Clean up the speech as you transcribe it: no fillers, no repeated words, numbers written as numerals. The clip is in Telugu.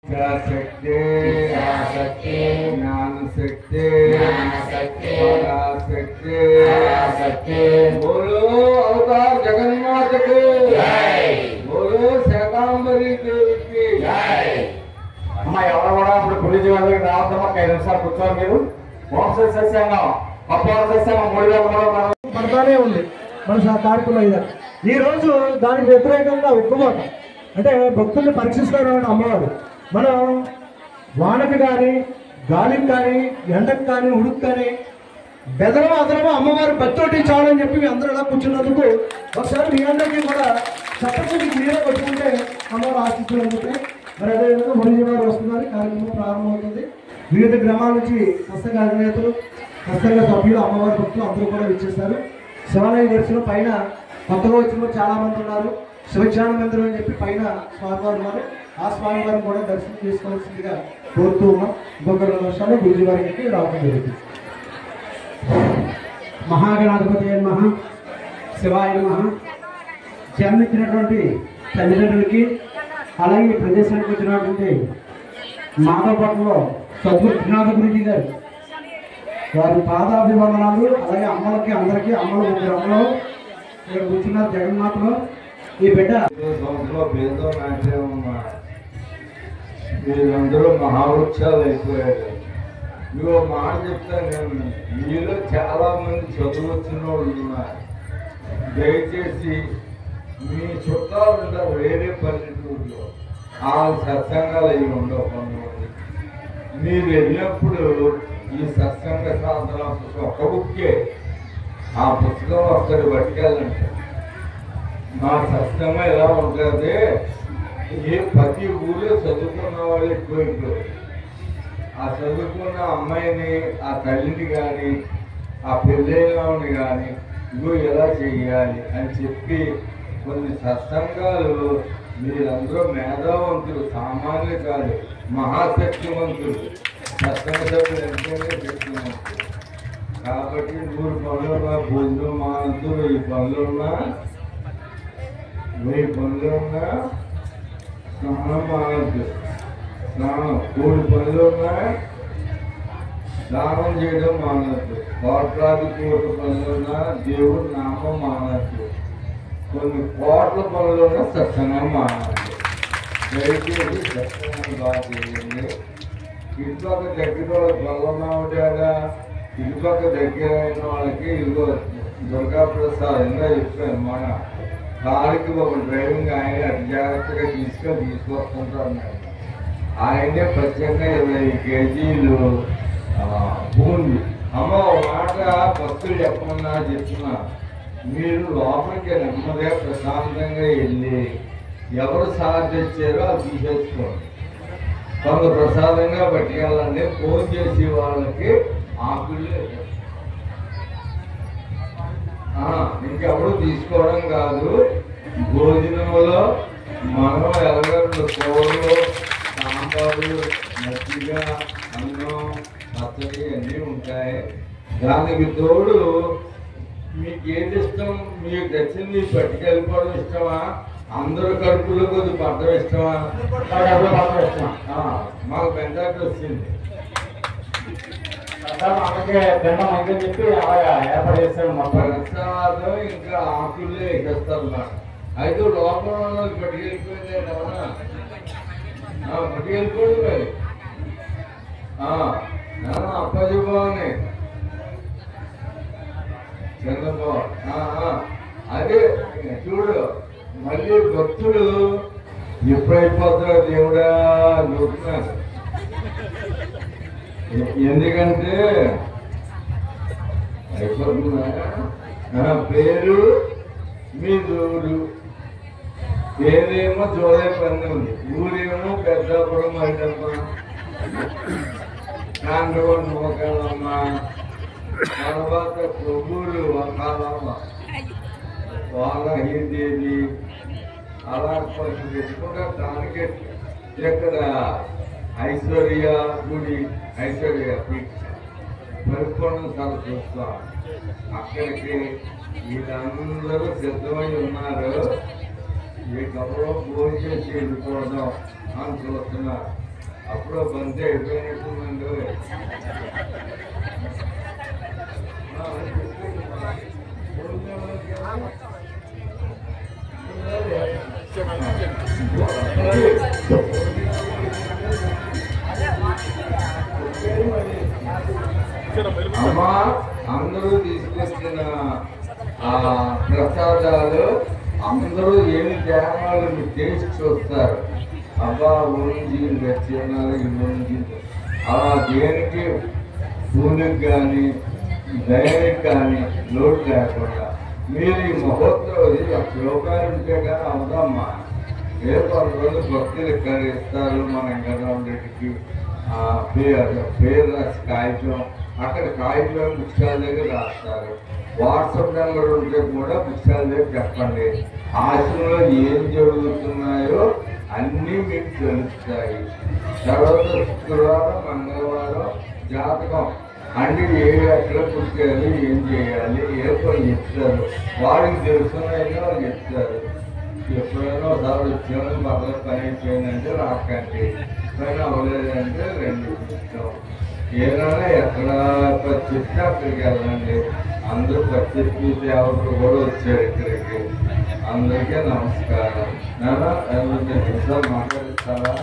शक्ति ज्ञान शक्ति शक्ति बोलो अवतार जगन्नाथ के बोलो శాకాంబరి దేవికి అమ్మా ఎవరు కూడా ఇప్పుడు పులి జీవాలకి రావద్దమ్మా 5 నిమిషాలు కూర్చోవాలి మీరు వంశ సస్యంగా అపవాద సస్యంగా 3,000 పడతానే ఉంది మన కార్యక్రమం ఇది. ఈ రోజు దానికి వ్యతిరేకంగా ఉక్కుబాట అంటే భక్తుల్ని పరీక్షిస్తారు అమ్మవారు. మనం వానకు కానీ గాలికి కానీ ఎండకు కానీ ఉడుకు కానీ బెదరము అదరము అమ్మవారు బత్తోటి చాలని చెప్పి మీ అందరూ ఇలా కూర్చున్నందుకు ఒకసారి మీ అందరికీ కూడా చప్పటి క్లియర్గా పెట్టుకుంటే అమ్మవారు ఆశిస్తులు అందుకే మరి అదేవిధంగా మునిజీవారు వస్తున్నారు. కార్యక్రమం ప్రారంభమవుతుంది. వివిధ గ్రామాల నుంచి హస్తగా అధినేతలు హస్తగా సభ్యులు అమ్మవారి భక్తులు అందరూ కూడా విచ్చేస్తారు. శివాలయ దర్శనం పైన కొత్తగా వచ్చిన చాలా మంది ఉన్నారు. శివజ్ఞాన మందిరం అని చెప్పి పైన స్వామివారు ఉన్నారు. ఆ స్వామివారిని కూడా దర్శనం చేసుకోవాల్సిందిగా కోరుతూ ఉన్నాం. ఇంకొక 2 నిమిషాలు గురుజీ వారికి రావడం జరుగుతుంది. మహాగణాధిపతి నమః, శివాయ నమః. జన్మించినటువంటి తల్లిదండ్రులకి అలాగే ప్రదేశానికి వచ్చినటువంటి మాధవపట్నంలో సద్గురు త్రినాథ గురుజీ గారు వారి పాదాభివందనాలు. అలాగే అమ్మలకి అందరికీ అమ్మలు 3 అమ్మలు ఇక్కడ కూర్చున్నారు జగన్మాతలో. ఈ బిడ్డ భేదం నాట్యమమ్మా మీరందరూ మహావృక్షాలు అయిపోయారు. ఇగో మాట చెప్తాను నేను, మీలో చాలా మంది చదువు వచ్చిన వాళ్ళు ఉన్నారు. దయచేసి మీ చుట్టాలు ఉంటారు వేరే పల్లెటూరులో, ఆ సత్సంగాలు అవి ఉండవు. కొంతమంది మీరు వెళ్ళినప్పుడు ఈ సత్సంగ సాధన పుస్తకం ఒక బుక్కే, ఆ పుస్తకం ఒక్కరు పట్టుకెళ్ళండి. మా సత్సంగం ఎలా ఉంటుంది, ప్రతి ఊళ్ళో చదువుకున్న వాళ్ళు ఎక్కువైపోయారు. ఆ చదువుకున్న అమ్మాయిని, ఆ తల్లిని కానీ ఆ పెళ్ళైనని కానీ ఇగో ఎలా చెయ్యాలి అని చెప్పి కొన్ని సత్సంగాలు మీరందరూ మేధావంతులు, సామాన్యులు కాదు, మహాశక్తివంతులు. సత్సంగ సభ్యులు ఎంతైనా శక్తివంతులు. కాబట్టి 100 పనులున్నా భోజనం మానద్దు, 1000 పనులున్నా 1000 పనులున్నా స్నానం మానద్దు. స్నానం 3 పనులున్నా దానం చేయడం మానద్దు. కోట్లాది కోట్ల పనులున్నా దేవుడి నామం మానద్దు. కొన్ని కోట్ల పనులున్నా సత్సంగం మానద్దు. దయచేసి సత్సంగం బాగా చేయండి. ఇటుపక్క దగ్గర వాళ్ళకి బలన్నా ఉంటాడా, ఇటుపక్క దగ్గర అయిన వాళ్ళకి ఇదిగో దుర్గాప్రసాదంగా చెప్పాను. మన కారుకి ఒక డ్రైవింగ్ ఆయన అతి జాగ్రత్తగా తీసుకొస్తుంటారు. ఆయనే ప్రత్యేకంగా 20 కేజీలు భూమి. అమ్మ ఒక మాట భక్తులు చెప్పమన్నా చెప్తున్నా, మీరు లోపలికి నెమ్మదిగా ప్రశాంతంగా వెళ్ళి ఎవరు సాధించారో అది తీసేసుకోండి. కొంత ప్రసాదంగా పట్టుకెళ్ళండి. ఫోన్ చేసి వాళ్ళకి ఆకులు ఇంకెవరు తీసుకోవడం కాదు. భోజనంలో మనం ఎలగడ్డలు, కూరలు, సాంబారు, మజ్జిగ, అన్నం, పచ్చడి అన్నీ ఉంటాయి. దానికి తోడు మీకు ఏది ఇష్టం, మీకు నచ్చింది పట్టుకెళ్ళిపోవడం ఇష్టమా, అందరూ కడుపులో కొద్ది పడ్డం ఇష్టమా? మాకు పెంచాక వచ్చింది చెప్పి అలాగా ఏర్పాటు చేస్తాను. ప్రసాదం ఇంకా ఆకులే ఎక్కేస్తారు. అయితే లోపల వాళ్ళకి పట్టుకెళ్ళిపోయింది కదా, పట్టుకెళ్ళిపోయింది మరి. అప్పాజీ బాగున్నాయి చంద్రబాబు. అదే చూడు, మళ్ళీ భక్తులు ఎప్పుడైపోతారో దేవుడా చూస్తున్నారు. ఎందుకంటే అయిపోతున్నా పేరు మీ ఊరు, పేరేమో జోలే పని ఉంది, ఊరేమో పెద్దాపురం, మైదమ్మ, కాండవరం, మోకాలమ్మ, తర్వాత కొవ్వూరు, వకాలమ్మ, వాలహీదేవి, అలా కొంచెం తెచ్చుకుంటే దానికి ఇక్కడ ఐశ్వర్య గుడి, ఐశ్వర్య పరిపూర్ణ సార్ చూస్తాం. అక్కడికి వీళ్ళందరూ సిద్ధమై ఉన్నారు. ఈ గౌరవం భోజనం చేసి వెళ్ళిపోవడం అని చూస్తున్నారు. అప్పుడు బంతి అయిపోయినట్టుందండి. అమ్మా అందరూ తీసుకొచ్చిన ప్రసాదాలు అందరూ ఏమి తేడాలు టేస్ట్ చూస్తారు. అబ్బా ఊరించి వచ్చిన్నారు ఇవి అలా దేనికి పూనికి కానీ దయానికి కానీ లోటు లేకుండా మీరు ఈ మహోత్సవం శ్లోకాలు ఉంటే కానీ అవుదమ్మా. కొంతమంది భక్తులు ఇక్కడ ఇస్తారు మన గణకి పేరు రాసి కాగితం, అక్కడ కాగితం పుస్తకాల దగ్గర రాస్తారు. వాట్సాప్ నెంబర్ ఉంటే కూడా పుస్తకాల దగ్గర చెప్పండి. ఆశ్రమంలో ఏం జరుగుతున్నాయో అన్నీ మీకు తెలుస్తాయి. తర్వాత శుక్రవారం మంగళవారం జాతకం అంటే ఏ ఎక్కడ పుట్టారు, ఏం చేయాలి, ఏ పని చెప్తారు, వాడికి తెలుసున్నాయని వాళ్ళు చెప్తారు. ఎప్పుడైనా ఒకసారి వచ్చాము మరల పని అయిపోయిందంటే రాకండి, పని అవ్వలేదంటే రెండు ఇష్టం. ఏదైనా ఎక్కడ చెప్తే అక్కడికి వెళ్ళండి. అందరూ పచ్చి సేవకులు కూడా వచ్చారు ఇక్కడికి. అందరికీ నమస్కారం. నాన్న మాట్లాడిస్తారా?